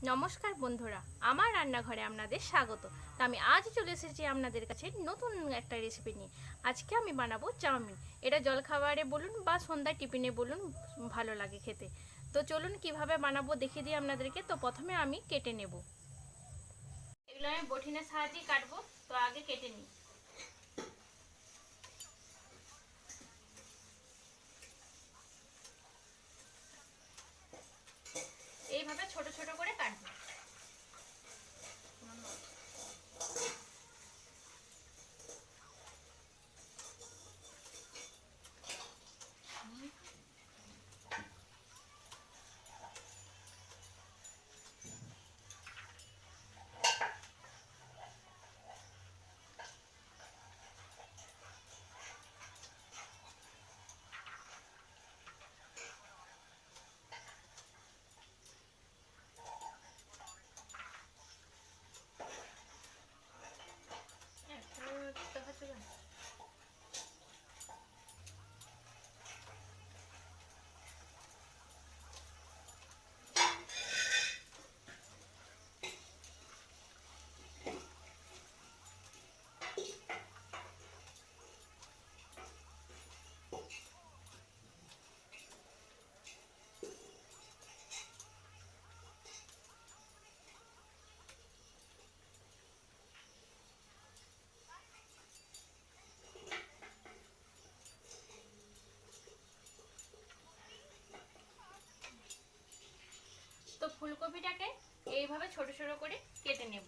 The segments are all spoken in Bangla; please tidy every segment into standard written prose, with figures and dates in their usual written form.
নমস্কার বন্ধুরা, আমার রান্নাঘরে আপনাদের স্বাগত। তো আমি আজ চলে এসেছি আপনাদের কাছে নতুন একটা রেসিপি নিয়ে। আজকে আমি বানাবো চাউমিন। এটা জলখাবারে বলুন বা সন্ধ্যায় টিফিনে বলুন, ভালো লাগে খেতে। তো চলুন কিভাবে বানাবো দেখিয়ে দিই আপনাদেরকে। তো প্রথমে আমি কেটে নেব। এগুলো আমি বটিনের সাহায্যে কাটবো। তো আগে কেটে নিই। এইভাবে ছোট ছোট করে কাটবো। তো ফুলকপিটাকে এইভাবে ছোট ছোট করে কেটে নেব।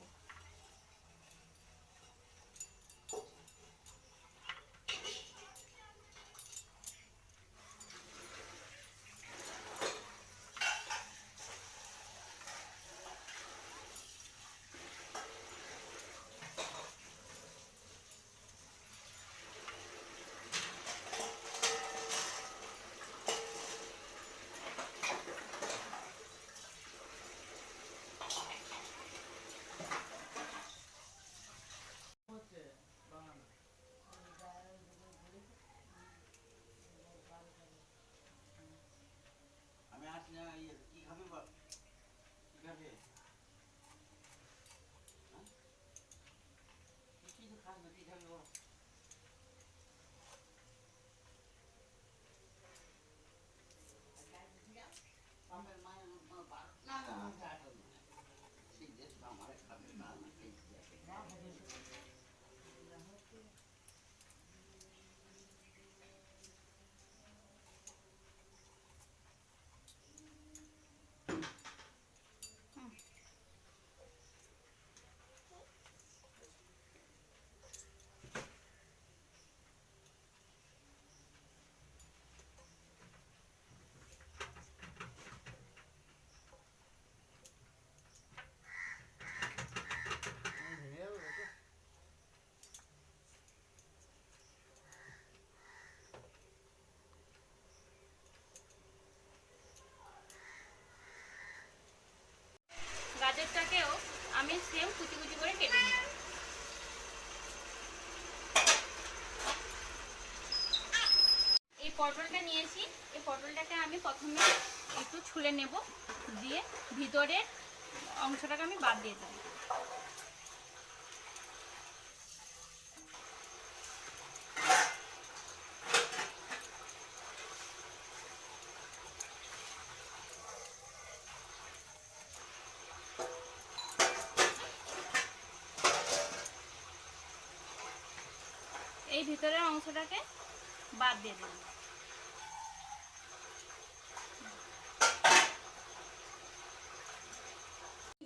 গাজরটাকেও আমি সেম কুচি কুচি করে কেটে নেব। এই পটলটা নিয়েছি, এই পটলটাকে আমি প্রথমে একটু ছুলে নেব, দিয়ে ভিতরের অংশটাকে আমি বাদ দিয়ে দেব। এই ভিতরের অংশটাকে বাদ দিয়ে দেব।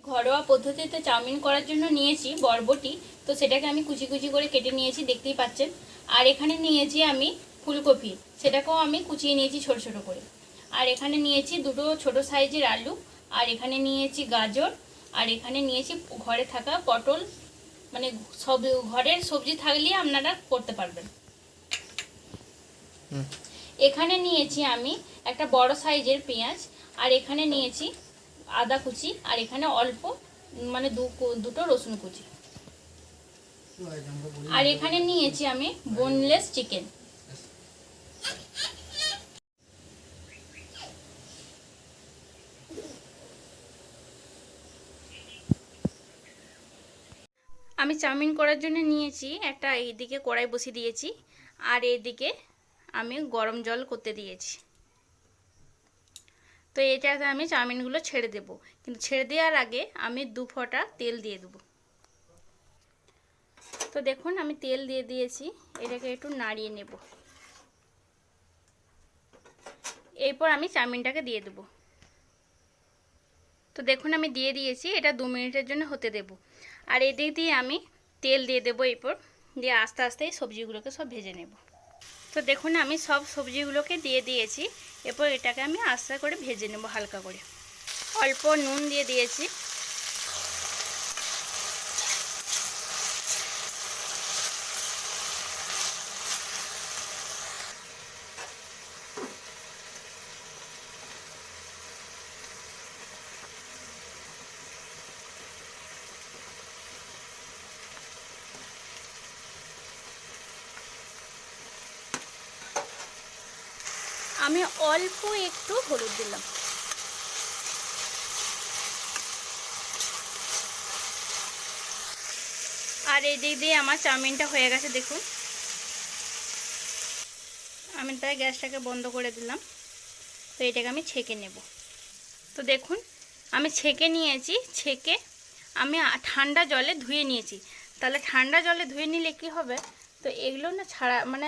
ঘরোয়া পদ্ধতিতে চাউমিন করার জন্য নিয়েছি বরবটি। তো সেটাকে আমি কুচি কুচি করে কেটে নিয়েছি, দেখতেই পাচ্ছেন। আর এখানে নিয়েছি আমি ফুলকপি, সেটাকেও আমি কুচিয়ে নিয়েছি ছোট ছোট করে। আর এখানে নিয়েছি দুটো ছোট সাইজের আলু। আর এখানে নিয়েছি গাজর। আর এখানে নিয়েছি ঘরে থাকা পটল। মানে সব ঘরের সবজি থাকলেই আপনারা করতে পারবেন। এখানে নিয়েছি আমি একটা বড় সাইজের পেঁয়াজ। আর এখানে নিয়েছি আদা কুচি। আর এখানে অল্প মানে দুটো রসুন কুচি। আর এখানে নিয়েছি আমি বোনলেস চিকেন। আমি চাউমিন করার জন্য নিয়েছি একটা, এইদিকে কড়াই বসিয়ে দিয়েছি আর এইদিকে আমি গরম জল করতে দিয়েছি। তো এটাতে আমি চাউমিনগুলো ছেড়ে দেব, কিন্তু ছেড়ে দেওয়ার আগে আমি 2 ফোঁটা তেল দিয়ে দেব। তো দেখুন আমি তেল দিয়ে দিয়েছি, এটাকে একটু নাড়িয়ে নেব। এরপর আমি চাউমিনটাকে দিয়ে দেব। তো দেখুন আমি দিয়ে দিয়েছি, এটা 2 মিনিটের জন্য হতে দেব। আর এদিক দিয়ে আমি তেল দিয়ে দেবো, এরপর দিয়ে আস্তে আস্তে এই সবজিগুলোকে সব ভেজে নেব। তো দেখুন আমি সব সবজিগুলোকে দিয়ে দিয়েছি, এরপর এটাকে আমি আস্তে করে ভেজে নেব হালকা করে। অল্প নুন দিয়ে দিয়েছি। আমি অল্প একটু হলুদ দিলাম। আর এই দিক দিয়ে আমার চাউমিনটা হয়ে গেছে দেখুন। আমি তাই গ্যাসটাকে বন্ধ করে দিলাম। তো এটাকে আমি ছেঁকে নেব। তো দেখুন আমি ছেঁকে নিয়েছি, ছেঁকে আমি ঠান্ডা জলে ধুয়ে নিয়েছি। তাহলে ঠান্ডা জলে ধুয়ে নিলে কি হবে, তো এগুলো না ছাড়া মানে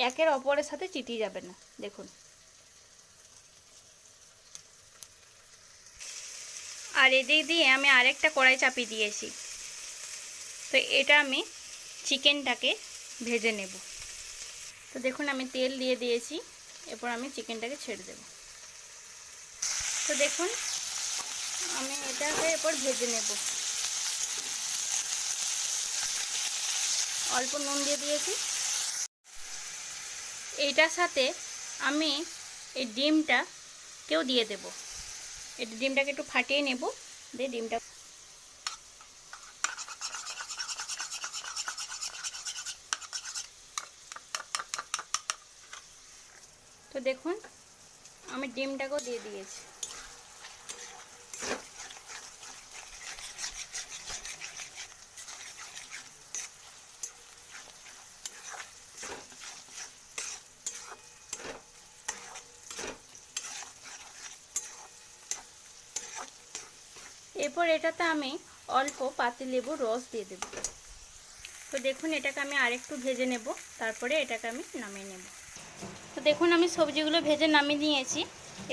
একের অপরের সাথে চিটিয়ে যাবে না। দেখুন আর এদিক দিয়ে আমি আরেকটা কড়াই চাপিয়ে দিয়েছি। তো এটা আমি চিকেনটাকে ভেজে নেব। তো দেখুন আমি তেল দিয়ে দিয়েছি, এরপর আমি চিকেনটাকে ছেড়ে দেব। তো দেখুন আমি এটাকে এরপর ভেজে নেব। অল্প নুন দিয়ে দিয়েছি। এইটার সাথে আমি এই ডিমটাকেও দিয়ে দেব। এই ডিমটাকে একটু ফাটিয়ে নেব, দিয়ে ডিমটা। তো দেখুন আমি ডিমটাকেও দিয়ে দিয়েছি। এরপর এটাতে আমি অল্প পাতিলেবুর রস দিয়ে দেব। তো দেখুন এটাকে আমি আরেকটু ভেজে নেব, তারপরে এটাকে আমি নামিয়ে নেব। তো দেখুন আমি সবজিগুলো ভেজে নামিয়ে নিয়েছি।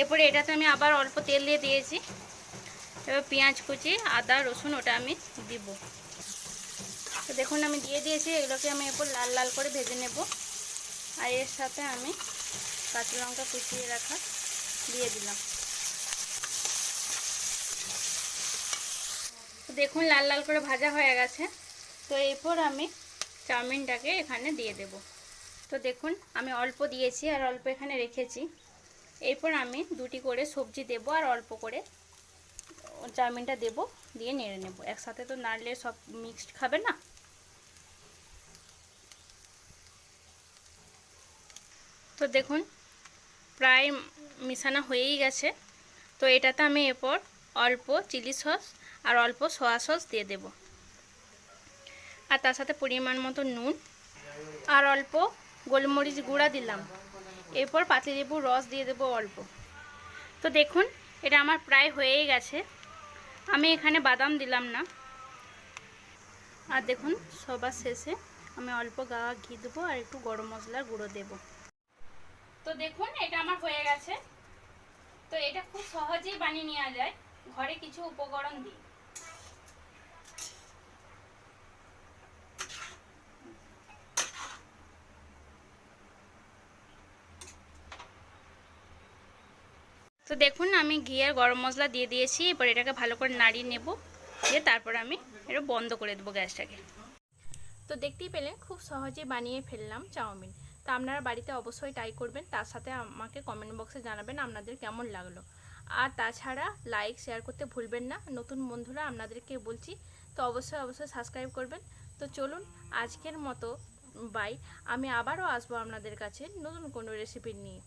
এরপরে এটাতে আমি আবার অল্প তেল দিয়ে দিয়েছি। এবার পেঁয়াজ কুচি, আদা রসুন ওটা আমি দিব। তো দেখুন আমি দিয়ে দিয়েছি, এগুলোকে আমি এরপর লাল লাল করে ভেজে নেব। আর এর সাথে আমি কাঁচা লঙ্কা কুচিয়ে রাখা দিয়ে দিলাম। তো দেখুন লাল লাল করে ভাজা হয়ে গেছে। তো এরপর আমি চাউমিনটাকে এখানে দিয়ে দেব। তো দেখুন আমি অল্প দিয়েছি আর অল্প এখানে রেখেছি। এরপর আমি 2টি করে সবজি দেব আর অল্প করে চাউমিনটা দেব, দিয়ে নেড়ে নেব। একসাথে তো নাড়লে সব মিক্সড খাবে না। তো দেখুন প্রায় মিশানো হয়েই গেছে। তো এটাতে আমি এরপর অল্প চিলি সস আর অল্প সয়া সস দিয়ে দেব, আর তার সাথে পরিমাণ মতো নুন আর অল্প গোলমরিচ গুঁড়া দিলাম। এরপর পাতিলেবুর রস দিয়ে দেব অল্প। তো দেখুন এটা আমার প্রায় হয়েই গেছে। আমি এখানে বাদাম দিলাম না। আর দেখুন সবার শেষে আমি অল্প গাওয়া ঘি দেবো আর একটু গরম মশলার গুঁড়ো দেব। তো দেখুন এটা আমার হয়ে গেছে। তো এটা খুব সহজেই বানিয়ে নেওয়া যায় ঘরে কিছু উপকরণ দিয়ে। তো দেখুন আমি ঘি আর গরম মশলা দিয়ে দিয়েছি। এবার এটাকে ভালো করে নাড়িয়ে নেব, দিয়ে তারপর আমি এটা বন্ধ করে দেবো গ্যাসটাকে। তো দেখতেই পেলেন খুব সহজে বানিয়ে ফেললাম চাউমিন। তো আপনারা বাড়িতে অবশ্যই ট্রাই করবেন, তার সাথে আমাকে কমেন্ট বক্সে জানাবেন আপনাদের কেমন লাগলো। আর তাছাড়া লাইক শেয়ার করতে ভুলবেন না। নতুন বন্ধুরা আপনাদেরকে বলছি, তো অবশ্যই সাবস্ক্রাইব করবেন। তো চলুন আজকের মতো বাই। আমি আবারও আসবো আপনাদের কাছে নতুন কোনো রেসিপি নিয়ে।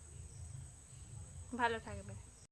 ভালো থাকবেন।